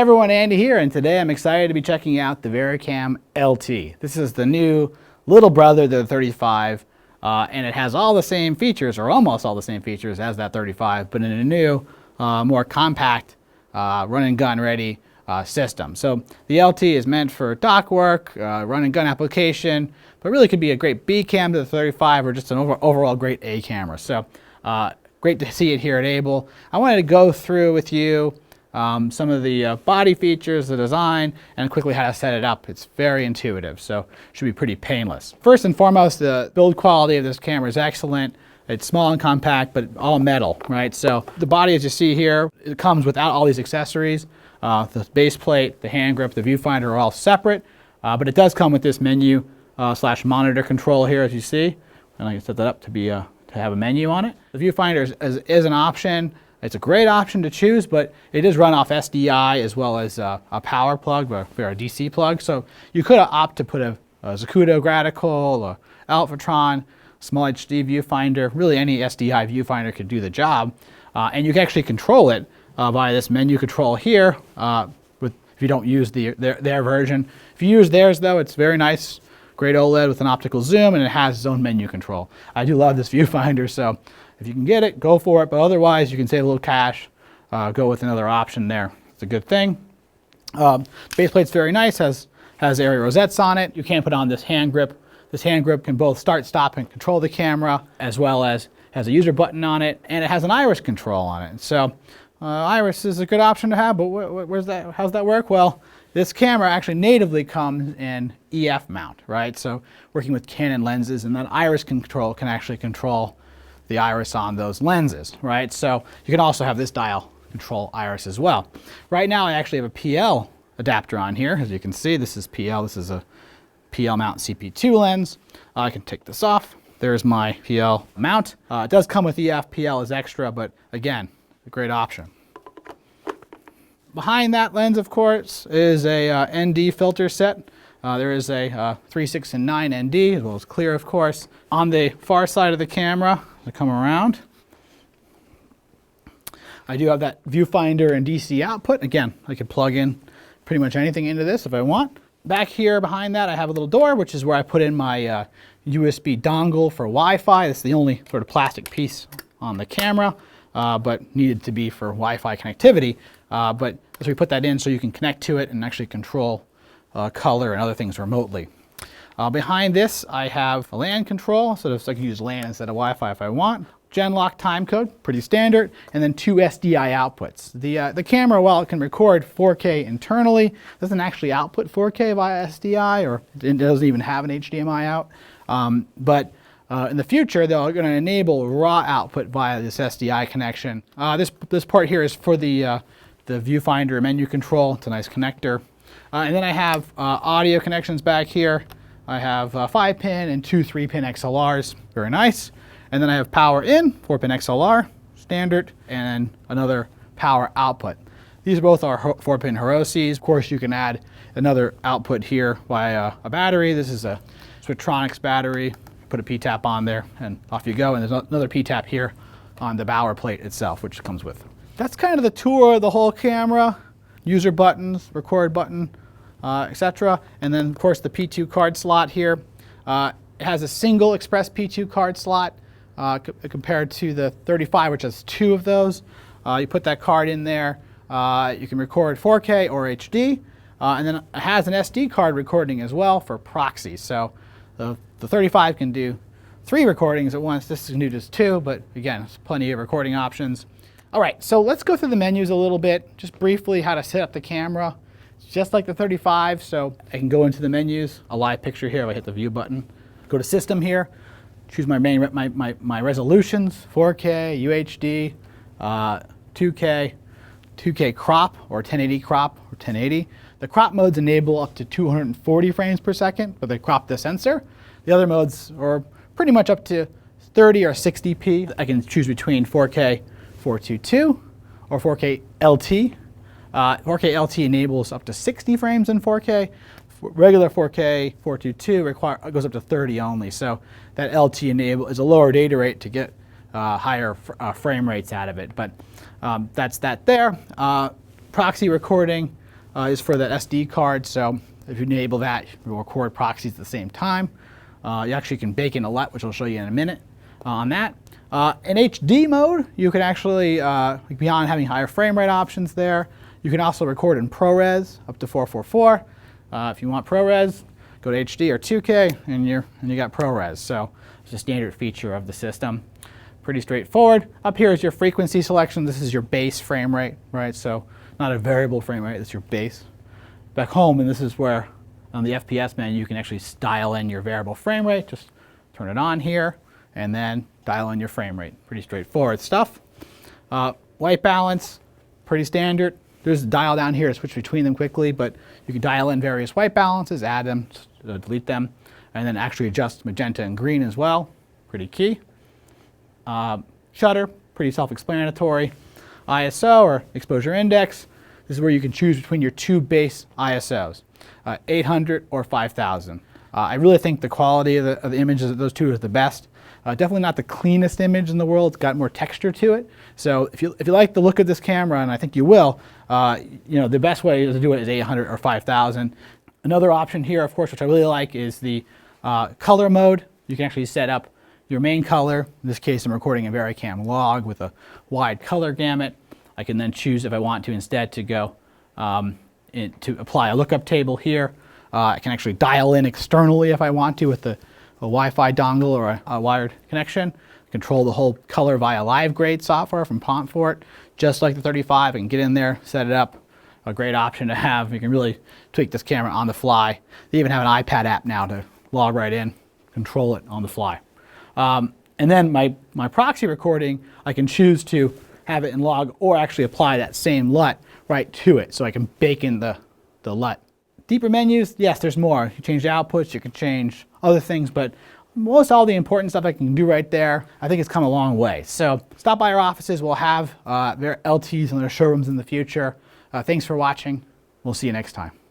everyone, Andy here, and today I'm excited to be checking out the VariCam LT. This is the new little brother to the 35, and it has all the same features, or almost all the same features as that 35, but in a new, more compact, run and gun ready system. So the LT is meant for dock work, run and gun application, but really could be a great B cam to the 35 or just an overall great A camera. So great to see it here at Abel. I wanted to go through with you some of the body features, the design, and quickly how to set it up. It's very intuitive, so should be pretty painless. First and foremost, the build quality of this camera is excellent. It's small and compact, but all metal, right? So the body, as you see here, it comes without all these accessories. The base plate, the hand grip, the viewfinder are all separate, but it does come with this menu slash monitor control here, as you see. And I can set that up to be to have a menu on it. The viewfinder is an option. It's a great option to choose, but it is run off SDI as well as a power plug or a DC plug. So you could opt to put a Zacuto Gradical, a Alphatron, small HD viewfinder. Really any SDI viewfinder could do the job. And you can actually control it via this menu control here if you don't use their version. If you use theirs though, it's very nice. Great OLED with an optical zoom, and it has its own menu control. I do love this viewfinder, so if you can get it, go for it, but otherwise you can save a little cash, go with another option there. It's a good thing. Base plate's very nice, has area rosettes on it. You can put on this hand grip. This hand grip can both start, stop, and control the camera, as well as has a user button on it, and it has an iris control on it. So iris is a good option to have, but where's that? How's that work? Well, this camera actually natively comes in EF mount, right? So working with Canon lenses, and that iris control can actually control the iris on those lenses, right? So you can also have this dial control iris as well. Right now I actually have a PL adapter on here. As you can see, this is PL. This is a PL mount CP2 lens. I can take this off. There's my PL mount. It does come with EF. PL as extra, but again, a great option. Behind that lens, of course, is a ND filter set. There is a 3, 6, and 9 ND, as well as clear, of course. On the far side of the camera, to come around, I do have that viewfinder and DC output. Again, I can plug in pretty much anything into this if I want. Back here behind that, I have a little door, which is where I put in my USB dongle for Wi-Fi. This is the only sort of plastic piece on the camera, but needed to be for Wi-Fi connectivity. But so we put that in so you can connect to it and actually control color and other things remotely. Behind this, I have a LAN control, so I can use LAN instead of Wi-Fi if I want. Genlock timecode, pretty standard, and then 2 SDI outputs. The camera, while it can record 4K internally, doesn't actually output 4K via SDI, or it doesn't even have an HDMI out. But in the future, they're going to enable raw output via this SDI connection. This part here is for the viewfinder menu control. It's a nice connector. And then I have audio connections back here. I have 5-pin and 2 3-pin XLRs, very nice. And then I have power in, 4-pin XLR, standard, and another power output. These both are 4-pin Hiroses. Of course, you can add another output here via a battery. This is a Switronix battery. Put a P-tap on there, and off you go. And there's another P-tap here on the bower plate itself, which comes with. That's kind of the tour of the whole camera. User buttons, record button, etc. And then, of course, the P2 card slot here. It has a single Express P2 card slot compared to the 35, which has 2 of those. You put that card in there. You can record 4K or HD. And then it has an SD card recording as well for proxy. So the 35 can do 3 recordings at once. This can do just 2, but again, it's plenty of recording options. All right, so let's go through the menus a little bit, just briefly how to set up the camera. It's just like the 35, so I can go into the menus, a live picture here if I hit the view button. Go to system here, choose my resolutions, 4K, UHD, 2K, 2K crop, or 1080 crop, or 1080. The crop modes enable up to 240 frames per second, but they crop the sensor. The other modes are pretty much up to 30 or 60p. I can choose between 4K 422 or 4K LT. 4K LT enables up to 60 frames in 4K. Regular 4K 422 goes up to 30 only. So that LT is a lower data rate to get higher frame rates out of it. But that's that there. Proxy recording. is for that SD card. So if you enable that, you'll record proxies at the same time. You actually can bake in a LUT, which I'll show you in a minute on that. In HD mode, you can actually, beyond having higher frame rate options there, you can also record in ProRes up to 444. If you want ProRes, go to HD or 2K, and you got ProRes. So it's a standard feature of the system. Pretty straightforward. Up here is your frequency selection. This is your base frame rate, right? So not a variable frame rate, that's your base. Back home, and this is where on the FPS menu you can actually dial in your variable frame rate. Just turn it on here, and then dial in your frame rate. Pretty straightforward stuff. White balance, pretty standard. There's a dial down here to switch between them quickly, but you can dial in various white balances, add them, delete them, and then actually adjust magenta and green as well. Pretty key. Shutter, pretty self-explanatory. ISO, or exposure index, this is where you can choose between your two base ISOs, 800 or 5000. I really think the quality of the images of those two is the best. Definitely not the cleanest image in the world. It's got more texture to it. So if you like the look of this camera, and I think you will, the best way to do it is 800 or 5000. Another option here, of course, which I really like, is the color mode. You can actually set up your main color. In this case, I'm recording a VariCam log with a wide color gamut. I can then choose if I want to instead to go to apply a lookup table here. I can actually dial in externally if I want to with a Wi-Fi dongle or a wired connection. Control the whole color via live grade software from Pomfort, just like the 35. I can get in there, set it up. A great option to have. You can really tweak this camera on the fly. They even have an iPad app now to log right in, control it on the fly. And then my proxy recording, I can choose to have it in log or actually apply that same LUT right to it, so I can bake in the LUT. Deeper menus, yes, there's more. You change the outputs, you can change other things, but most all the important stuff I can do right there. I think it's come a long way. So stop by our offices. We'll have their LTs in their showrooms in the future. Thanks for watching. We'll see you next time.